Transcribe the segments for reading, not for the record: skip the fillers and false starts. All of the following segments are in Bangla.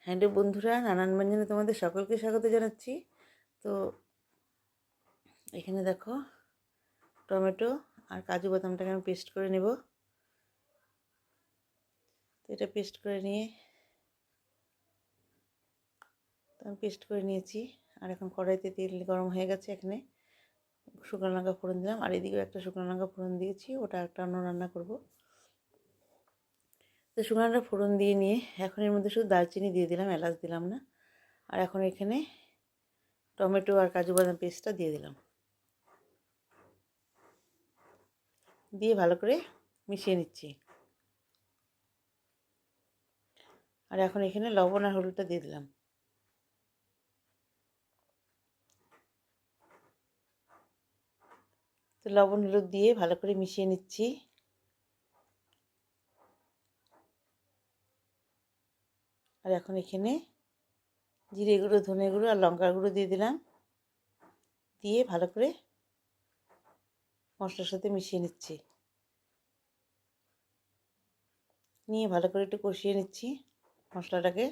হ্যালো বন্ধুরা, নানান ব্যঞ্জনে তোমাদের সকলকে স্বাগত জানাচ্ছি। তো এখানে দেখো টমেটো আর কাজু বাদামটাকে আমি পেস্ট করে নেব। তো এটা পেস্ট করে নিয়ে আমি পেস্ট করে নিয়েছি। আর এখন কড়াইতে তেল গরম হয়ে গেছে। এখানে শুকনো লঙ্কা ফোড়ন দিলাম, আর এদিকেও একটা শুকনো লঙ্কা ফোড়ন দিয়েছি, ওটা একটা অন্য রান্না করব। তো শুকনো লঙ্কা ফোড়ন দিয়ে নিয়ে এখন এর মধ্যে শুধু দারচিনি দিয়ে দিলাম, এলাচ দিলাম না। আর এখন এখানে টমেটো আর কাজু বাদাম পেস্টটা দিয়ে দিলাম, দিয়ে ভালো করে মিশিয়ে নিচ্ছি। আর এখন এখানে লবণ আর হলুদটা দিয়ে দিলাম। তো লবণ হলুদ দিয়ে ভালো করে মিশিয়ে নিচ্ছি। আর এখন এখানে জিরে গুঁড়ো, ধনে গুঁড়ো আর লঙ্কার গুঁড়ো দিয়ে দিলাম, দিয়ে ভালো করে মশলার সাথে মিশিয়ে নিচ্ছি। নিয়ে ভালো করে একটু কষিয়ে নিচ্ছি মশলাটাকে।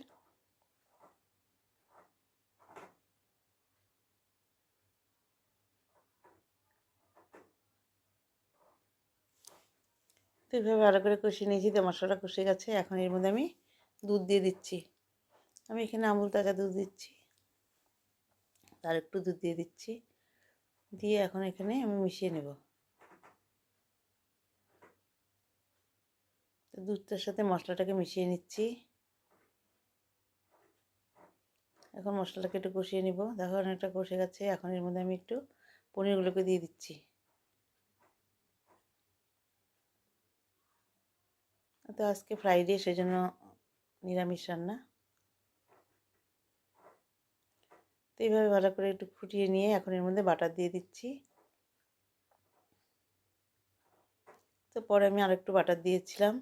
তো এইভাবে ভালো করে কষিয়ে নিয়েছি। তো মশলাটা কষে গেছে। এখন এর মধ্যে আমি দুধ দিয়ে দিচ্ছি। আমি এখানে আমুল তাজা দুধ দিচ্ছি, তার একটু দুধ দিয়ে দিচ্ছি, দিয়ে এখন এখানে আমি মিশিয়ে নেব। তো দুধটার সাথে মশলাটাকে মিশিয়ে নিচ্ছি। এখন মশলাটাকে একটু কষিয়ে নিব। দেখো অনেকটা কষে গেছে। এখন এর মধ্যে আমি একটু পনিরগুলোকে দিয়ে দিচ্ছি। তো আজকে ফ্রাইডে, সেজন্য নিরামিষ রান্না। তো এইভাবে ভালো করে একটু ফুটিয়ে নিয়ে এখন এর মধ্যে বাটার দিয়ে দিচ্ছি। তো পরে আমি আরেকটু বাটার দিয়েছিলাম।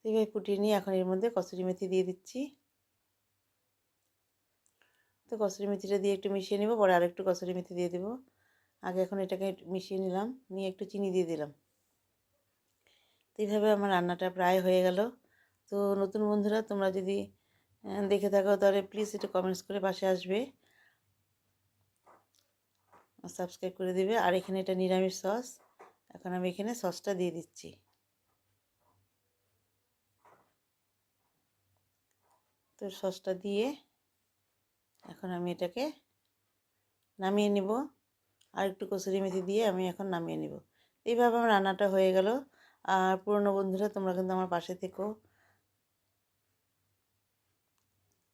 এইভাবে ফুটিয়ে নিয়ে এখন এর মধ্যে কসুরি মেথি দিয়ে দিচ্ছি। তো কসুরি মেথিটা দিয়ে একটু মিশিয়ে নেব, পরে আরেকটু কসুরি মেথি দিয়ে দেবো। আগে এখন এটাকে মিশিয়ে নিলাম, নিয়ে একটু চিনি দিয়ে দিলাম। তো এইভাবে আমার রান্নাটা প্রায় হয়ে গেল। তো নতুন বন্ধুরা, তোমরা যদি দেখে থাকো তাহলে প্লিজ একটু কমেন্টস করে পাশে আসবে, সাবস্ক্রাইব করে দেবে। আর এখানে এটা নিরামিষ সস। এখন আমি এখানে সসটা দিয়ে দিচ্ছি। তো সসটা দিয়ে এখন আমি এটাকে নামিয়ে নিব। আর একটু কসুরি মেথি দিয়ে আমি এখন নামিয়ে নিব। এইভাবে আমার রান্নাটা হয়ে গেল। আর পুরনো বন্ধুরা, তোমরা কিন্তু আমার পাশে থেকো।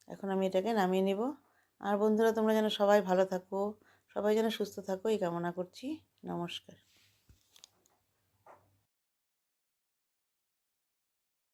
এখন আমি এটাকে নামিয়ে নিব। আর বন্ধুরা, তোমরা যেন সবাই ভালো থাকো, সবাই যেন সুস্থ থাকো, এই কামনা করছি। নমস্কার।